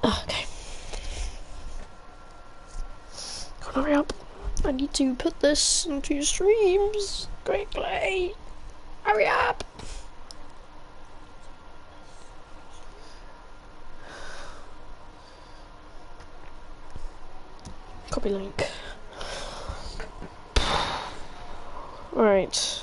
Okay. Hurry up. I need to put this into streams quickly. Hurry up. Copy link. Alright.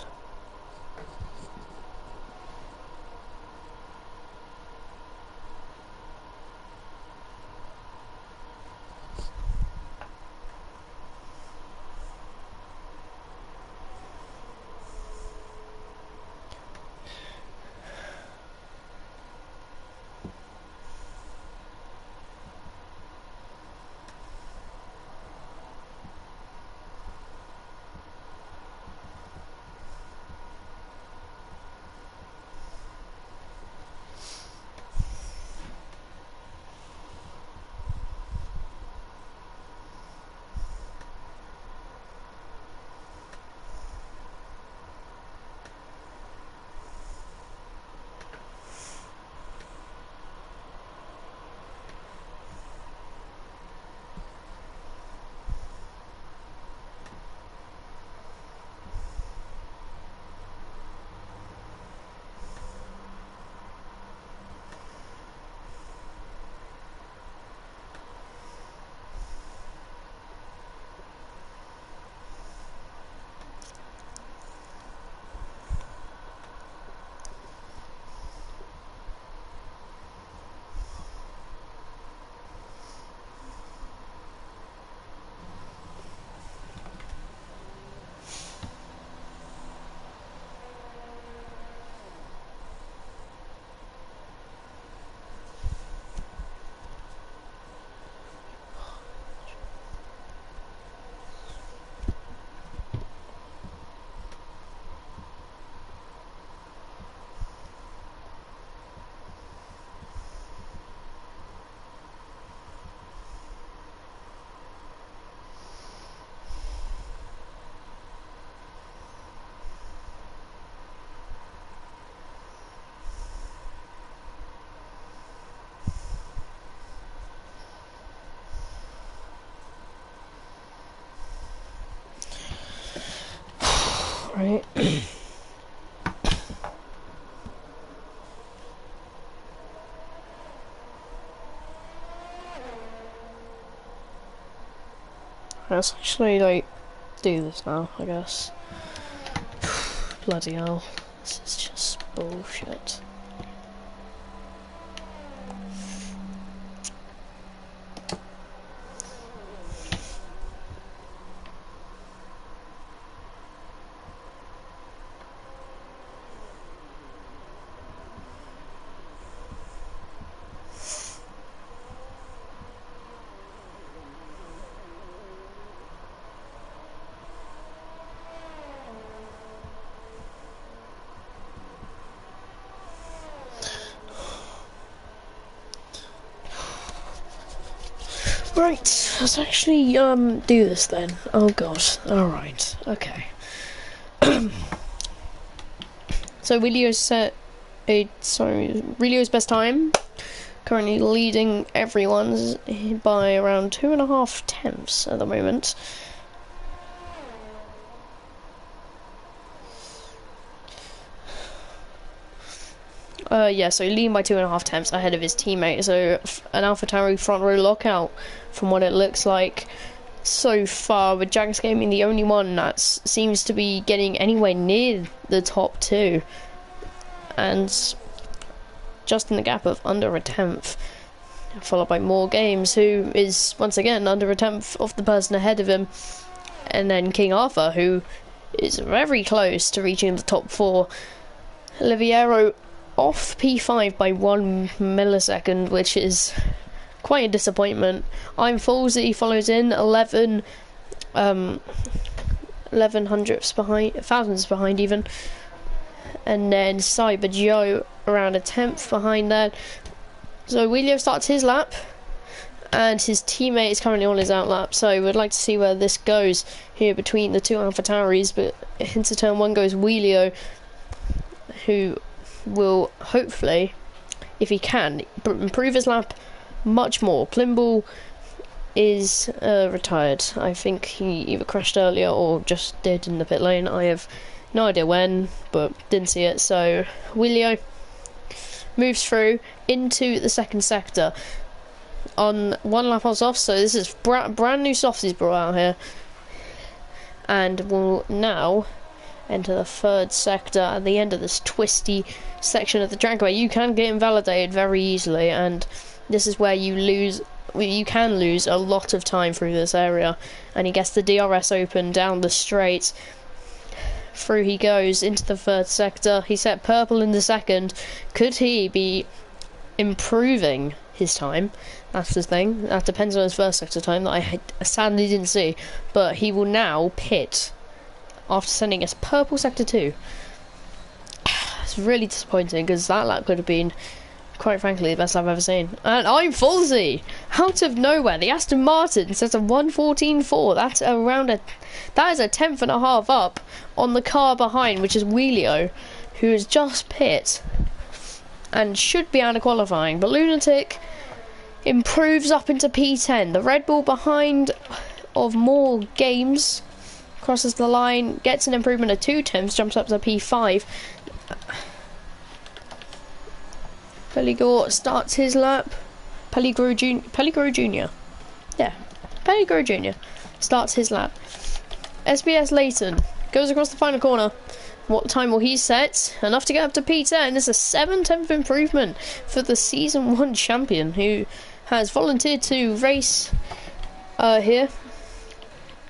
Right. Let's actually like do this now, I guess. Bloody hell. This is just bullshit. Right, let's actually do this then. Oh god. Alright, okay. So Relio's best time. Currently leading everyone's by around 2.5 tenths at the moment. Yeah, so leading by 2.5 tenths ahead of his teammate. So an AlphaTauri front row lockout from what it looks like so far, with Jax Gaming the only one that seems to be getting anywhere near the top two. And just in the gap of under a tenth, followed by More Games, who is once again under a tenth of the person ahead of him. And then King Arthur, who is very close to reaching the top four. Oliviero off P5 by 1 millisecond, which is quite a disappointment. I'm Falsey follows in 11 hundredths behind, thousands behind even, and then Cyber Joe around a tenth behind that. So Wheelio starts his lap, and his teammate is currently on his out lap. So we'd like to see where this goes here between the two AlphaTauris, but into turn one goes Wheelio, who will hopefully if he can, improve his lap much more. Plimbull is retired. I think he either crashed earlier or just did in the pit lane. I have no idea when, but didn't see it. So Wheelio moves through into the second sector on 1 lap on soft. So this is brand new softies brought out here, and will now enter the third sector at the end of this twisty section of the track where you can get invalidated very easily, and this is where you can lose a lot of time through this area. And he gets the DRS open down the straight. Through he goes into the third sector. He set purple in the second. Could he be improving his time? That's the thing. That depends on his first sector time that I sadly didn't see. But he will now pit after sending us purple sector 2. It's really disappointing because that lap could have been, quite frankly, the best I've ever seen. And I'm Falsey! Out of nowhere, the Aston Martin sets a 1:14.4. That's that is a 10th and a half up on the car behind, which is Wheelio, who has just pit and should be out of qualifying. But Lunatic improves up into P10. The Red Bull behind of more games crosses the line, gets an improvement of 2 tenths, jumps up to P5. Pelligore starts his lap. Pelligore Jr. Yeah, Pelligore Jr. starts his lap. SBS Leighton goes across the final corner. What time will he set? Enough to get up to P10. It's a 7/10 improvement for the Season 1 champion, who has volunteered to race here.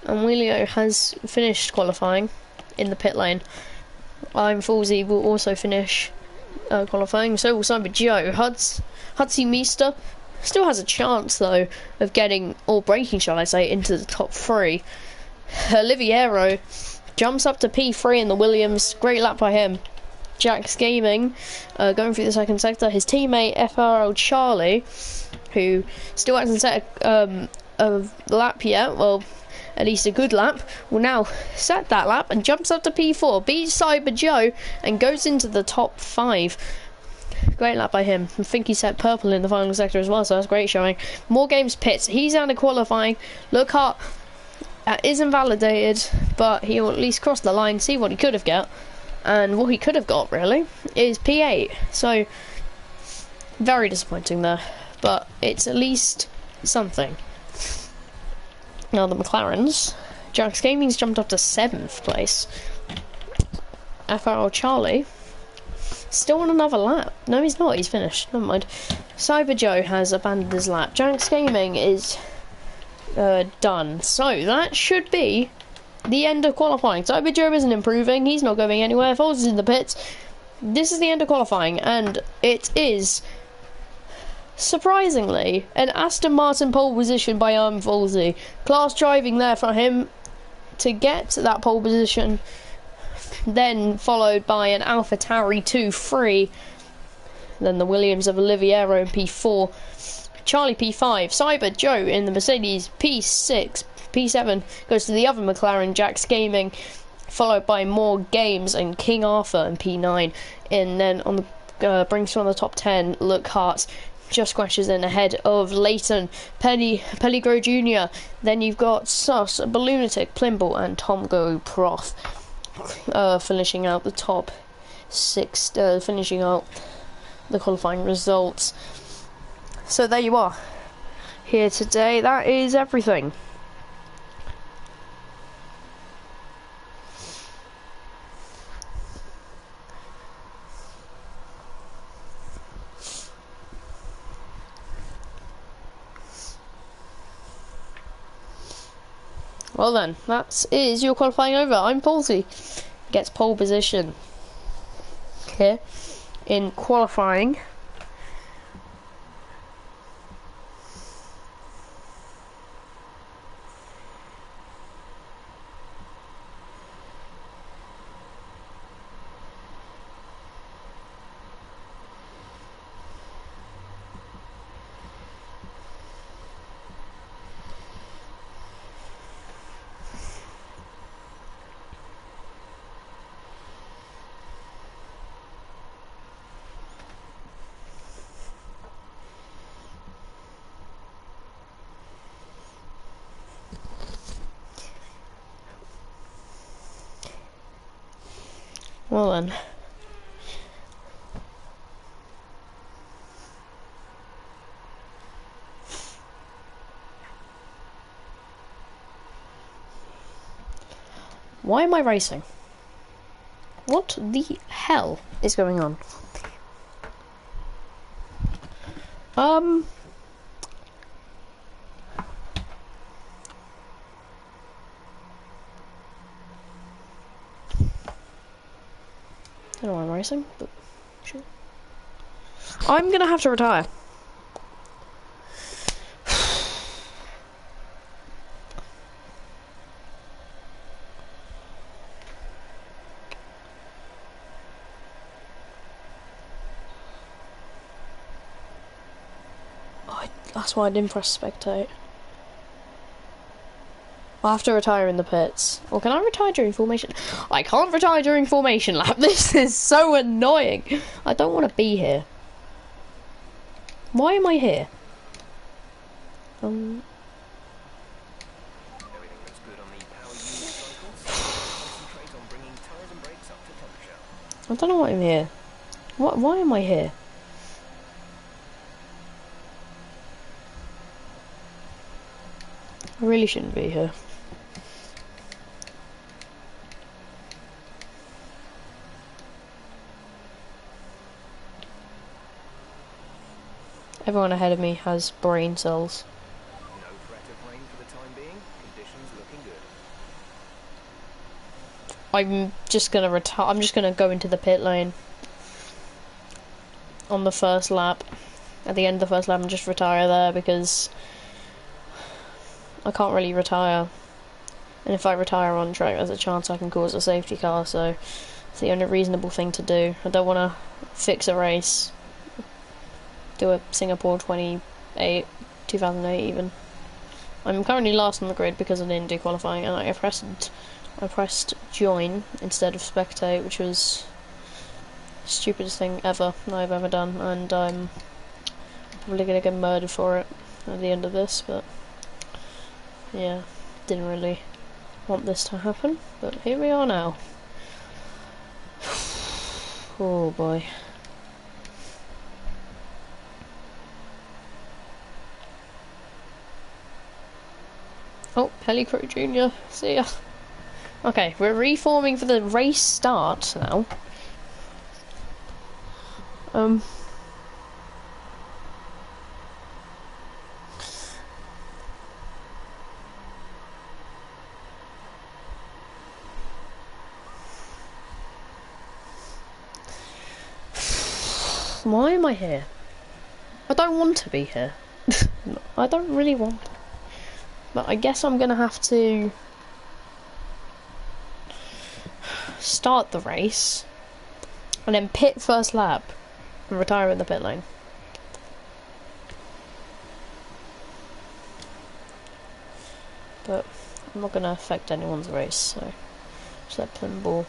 And Wheelio has finished qualifying in the pit lane. I'm Falsey will also finish qualifying, so will Simon Joe. Hudsie Meester still has a chance though of getting, or breaking shall I say, into the top 3. Oliviero jumps up to P3 in the Williams. Great lap by him. Jax Gaming going through the second sector. His teammate FRL Charlie, who still hasn't set a lap yet, well, at least a good lap, will now set that lap and jumps up to P4, beats Cyber Joe and goes into the top 5. Great lap by him. I think he set purple in the final sector as well, so that's great showing. More games pits. He's out of qualifying. Lockhart is invalidated, but he will at least cross the line, see what he could have got. And what he could have got, really, is P8. So, very disappointing there. But it's at least something. Now the McLarens. Jax Gaming's jumped up to 7th place. FRL Charlie still on another lap. No, he's not. He's finished. Never mind. Cyber Joe has abandoned his lap. Jax Gaming is done. So that should be the end of qualifying. Cyber Joe isn't improving. He's not going anywhere. Foles is in the pits. This is the end of qualifying, and it is, surprisingly, an Aston Martin pole position by Falsey. Class driving there for him to get that pole position, then followed by an AlphaTauri 2-3, then the Williams of Oliviero in P4, Charlie P5, Cyber Joe in the Mercedes P6, P7 goes to the other McLaren, Jax Gaming, followed by More Games and King Arthur in P9, and then on the brings on the top 10, Lockhart just scratches in ahead of Leighton, Pelligro Jr. Then you've got Sus, Ballunatic, Plimbull, and Tom Go Prof finishing out the top 6, finishing out the qualifying results. So there you are. Here today, that is everything. Well then, that is your qualifying over. I'm Palsy. Gets pole position here in qualifying. Well then. Why am I racing? What the hell is going on? I don't know why I'm racing, but sure. I'm gonna have to retire. That's why I didn't press spectate. I'll have to retire in the pits. Or can I retire during formation? I can't retire during formation lap. This is so annoying. I don't want to be here. Why am I here? Everything looks good on the power unit cycles. Concentrate on bringing tires and brakes up to temperature. I don't know why I'm here. Why am I here? I really shouldn't be here. Everyone ahead of me has brain cells. No threat of rain for the time being. Conditions looking good. I'm just gonna retire. I'm just gonna go into the pit lane on the first lap. At the end of the first lap, and just retire there because I can't really retire. And if I retire on track, there's a chance I can cause a safety car. So it's the only reasonable thing to do. I don't want to fix a race. Do a Singapore 2008 even. I'm currently last on the grid because I didn't do qualifying, and I pressed join instead of spectate, which was the stupidest thing ever I've ever done, and I'm probably gonna get murdered for it at the end of this. But yeah, didn't really want this to happen, but here we are now. Oh boy. Oh, Pellicrow Jr. See ya. Okay, we're reforming for the race start now. Why am I here? I don't want to be here. I don't really want to. But I guess I'm gonna have to start the race and then pit first lap and retire in the pit lane. But I'm not gonna affect anyone's race, so just let Plymble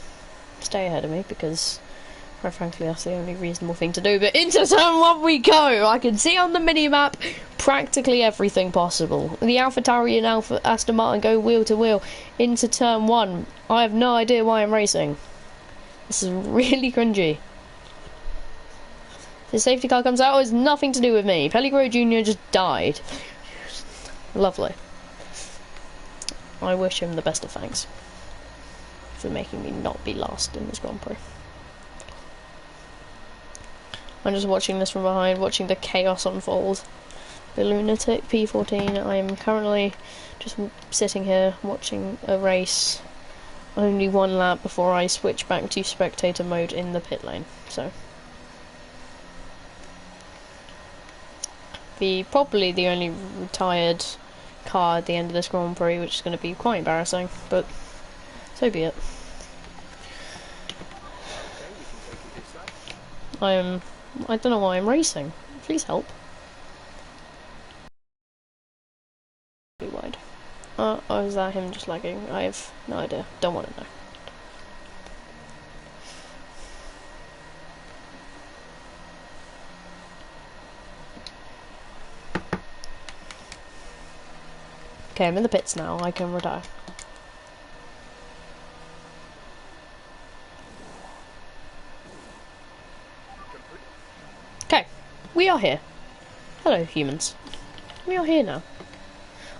stay ahead of me because quite frankly that's the only reasonable thing to do. But into turn one we go! I can see on the mini-map practically everything possible. The AlphaTauri and Aston Martin go wheel to wheel into turn one. I have no idea why I'm racing. This is really cringy. The safety car comes out, it has nothing to do with me. Pellicrow Jr. just died. Lovely. I wish him the best of thanks for making me not be last in this Grand Prix. I'm just watching this from behind, watching the chaos unfold. The lunatic P14. I am currently just sitting here watching a race. Only one lap before I switch back to spectator mode in the pit lane. So, probably the only retired car at the end of this Grand Prix, which is going to be quite embarrassing, but so be it. I don't know why I'm racing. Please help. Too wide. Oh, is that him just lagging? I have no idea. Don't want to know. Okay, I'm in the pits now. I can retire. are here. Hello, humans. We are here now.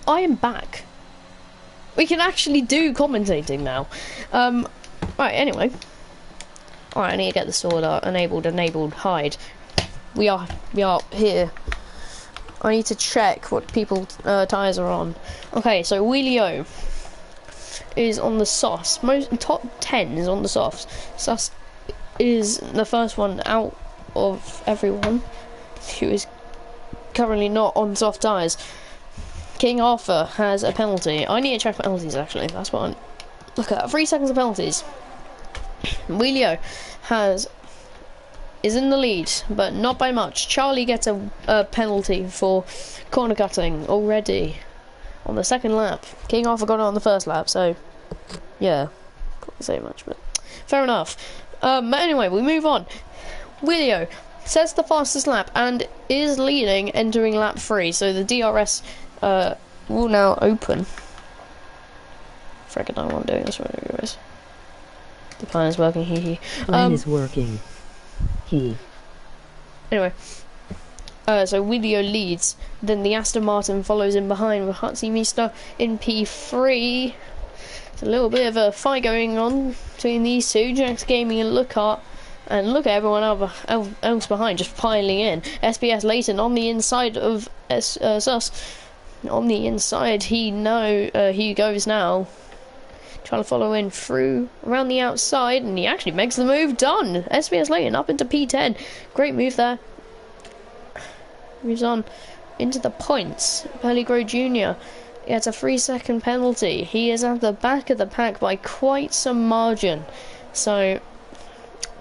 I am back. We can actually do commentating now. Right, anyway. Alright, I need to get the sword out. Enabled, hide. We are here. I need to check what people tires are on. Okay, so Wheelio is on the sauce. Top 10 is on the softs. Sus is the first one out of everyone who is currently not on soft tires. King Arthur has a penalty. I need to check penalties actually. That's what I'm look at. 3 seconds of penalties. Wheelio is in the lead, but not by much. Charlie gets a penalty for corner cutting already on the second lap. King Arthur got it on the first lap, so yeah, can't say much, but fair enough. But anyway, we move on. Wheelio sets the fastest lap and is leading entering lap 3, so the DRS will now open. Frick, I don't want to do this one anyways. The plan is working, hee hee. Plan is working. Hee. Anyway, so Wheelio leads, then the Aston Martin follows in behind with Hutzy Mister in P3. It's a little bit of a fight going on between these two, Jax Gaming and Lookout. And look at everyone else behind, just piling in. SBS Leighton on the inside of Sus. On the inside, he goes now. Trying to follow in through around the outside, and he actually makes the move. Done. SBS Leighton up into P10. Great move there. Moves on into the points. Pellegro Jr. gets a 3-second penalty. He is at the back of the pack by quite some margin. So,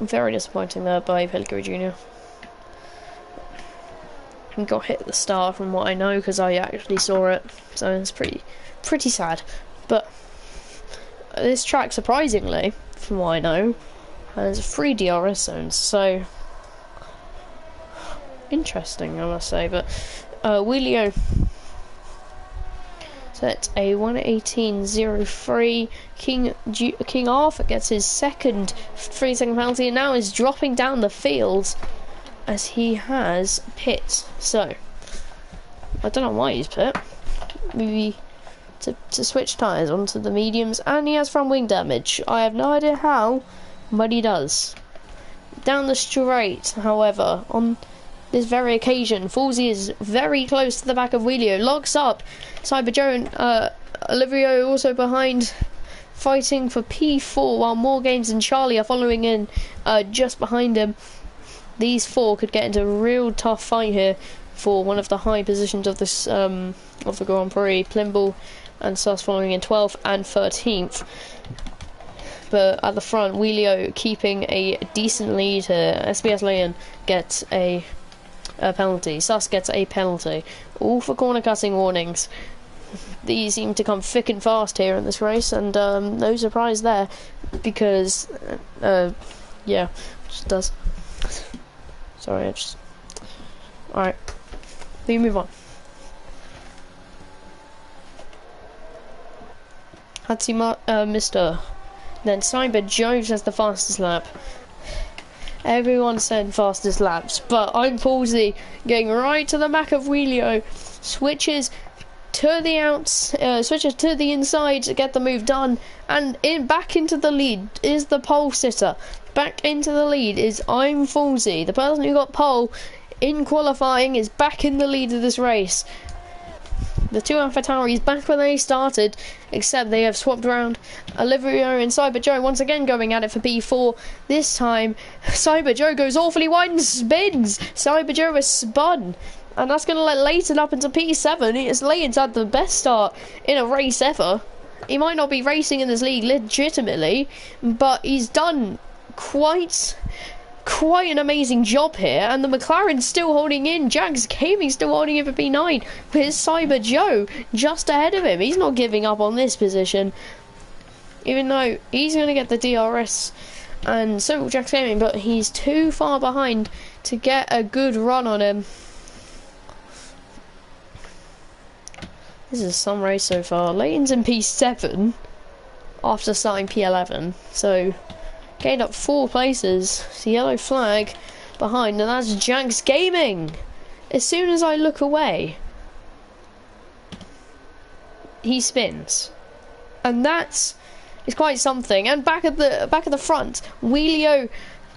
very disappointing there by Pellegro Jr. He got hit at the start from what I know, because I actually saw it. So it's pretty sad. But this track, surprisingly, from what I know, has 3 DRS zones, so interesting, I must say. But Wheelio set a 1:18.03. King Arthur gets his second 3-second penalty, and now is dropping down the field as he has pit. So I don't know why he's pit. Maybe to switch tyres onto the mediums, and he has front wing damage. I have no idea how, but he does. Down the straight, however, on this very occasion, Foolsy is very close to the back of Wheelio, locks up Cyber Joe and Olivio also behind, fighting for P4, while More Games and Charlie are following in just behind him. These 4 could get into a real tough fight here for one of the high positions of this of the Grand Prix. Plimble and Sus following in 12th and 13th. But at the front, Wheelio keeping a decent lead here. SBS Leighton gets a penalty. Sus gets a penalty. All for corner cutting warnings. These seem to come thick and fast here in this race, and no surprise there, because yeah, just does. Sorry, I just. Alright, we move on. Hutzy Mister. Then Cyber Joe has the fastest lap. Everyone said fastest laps, but I'm Palsy, getting right to the back of Wheelio. Switches to the inside to get the move done, and back into the lead is the pole sitter. Back into the lead is I'm Foolsy. The person who got pole in qualifying is back in the lead of this race. The 2 AlphaTauris back where they started, except they have swapped around. Olivia and Cyber Joe once again going at it for P4. This time, Cyber Joe goes awfully wide and spins. Cyber Joe has spun, and that's going to let Leighton up into P7. Leighton's had the best start in a race ever. He might not be racing in this league legitimately, but he's done quite an amazing job here, and the McLaren's still holding in. Jags Gaming's still holding in for P9, but it's Cyber Joe just ahead of him. He's not giving up on this position, even though he's going to get the DRS, and so will Jags Gaming, but he's too far behind to get a good run on him. This is some race so far. Leighton's in P7 after starting P11, so gained up 4 places. It's the yellow flag behind, and that's Jags Gaming as soon as I look away, he spins, and that's it's quite something. And back at the front, Wheelio,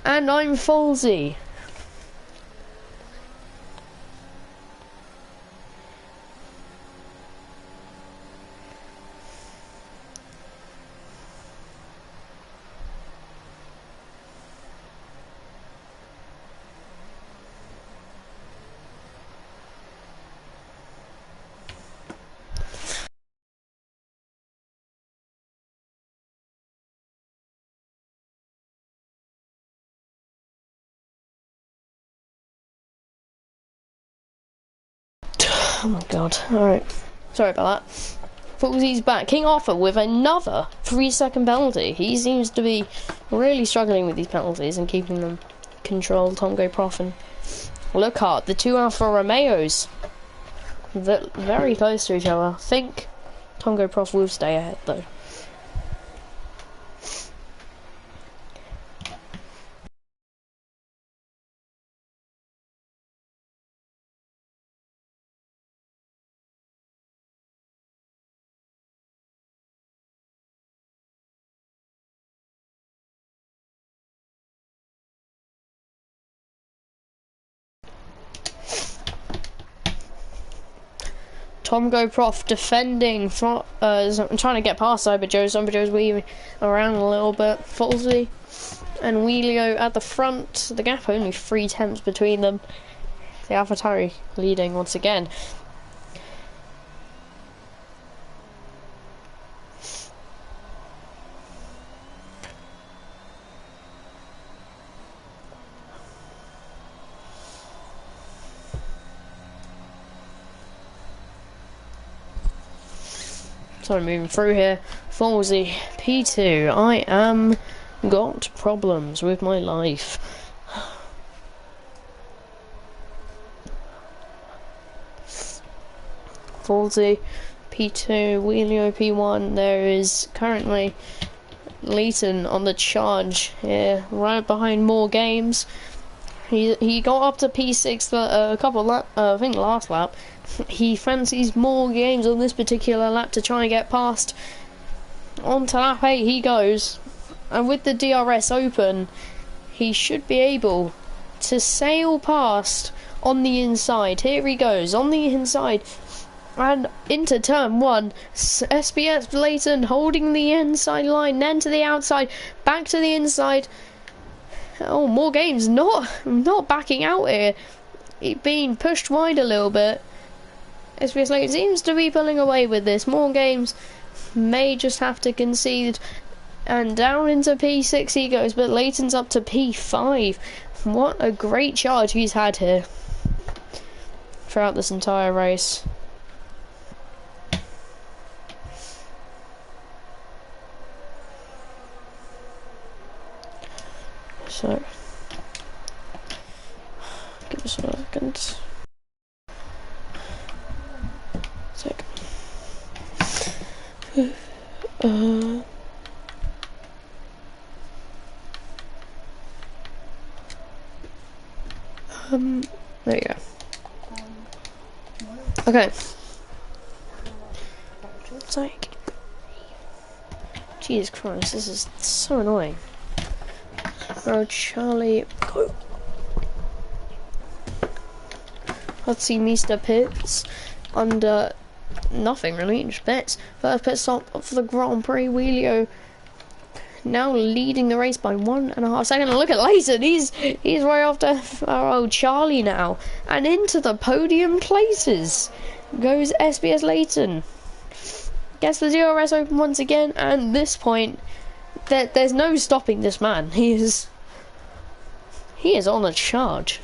and I'm Folsey. Oh my god, alright. Sorry about that. Folsey's back. King Arthur with another 3-second penalty. He seems to be really struggling with these penalties and keeping them controlled. Tongo Prof and Lookhart, the two Alfa Romeos, very close to each other. I think Tongo Prof will stay ahead though. Tongo Prof defending, trying to get past Cyberjoe. Cyberjoe's weaving around a little bit. Folsey and Wheelio at the front. The gap only 3 tenths between them. The AlphaTauri leading once again. So I'm moving through here. Folsey, P2. I am got problems with my life. Folsey, P2, Wheelio, P1. There is currently Leighton on the charge here, right behind more games. He got up to P6 a couple lap, I think last lap. He fancies more games on this particular lap to try and get past. On to lap 8 he goes, and with the DRS open, he should be able to sail past on the inside. Here he goes, on the inside, and into turn 1. SBS Leighton holding the inside line, then to the outside, back to the inside. Oh, more games not backing out here. It being pushed wide a little bit. SBS Leighton seems to be pulling away with this. More games may just have to concede. And down into P6 he goes, but Leighton's up to P5. What a great charge he's had here throughout this entire race. So, give us a second. There you go. Okay. It's like, Jesus Christ, this is so annoying. Bro, Charlie, go. Let's see Mr. Pitts under nothing really, just bets. First pit stop for the Grand Prix. Wheelio now leading the race by 1.5 seconds. Look at Leighton, he's right after our old Charlie now. And into the podium places goes SBS Leighton. Gets the DRS open once again, and at this point, there's no stopping this man. He is on a charge.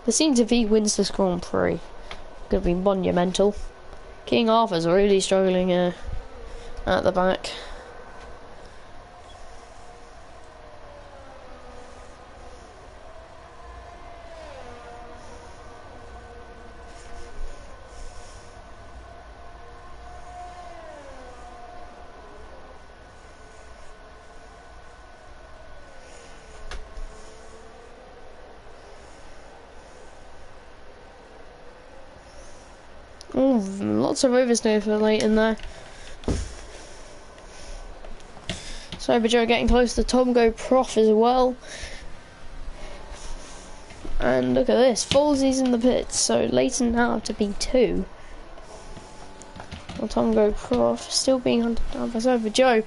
The scenes if he wins this Grand Prix gonna be monumental. King Arthur's really struggling at the back. Oh, lots of oversnow for late in there. Cyber Joe getting close to Tom Go Prof as well. And look at this, Falsey's in the pits, so Leighton now up to B2. Well, Tom Go Prof still being hunted down by Cyber Joe.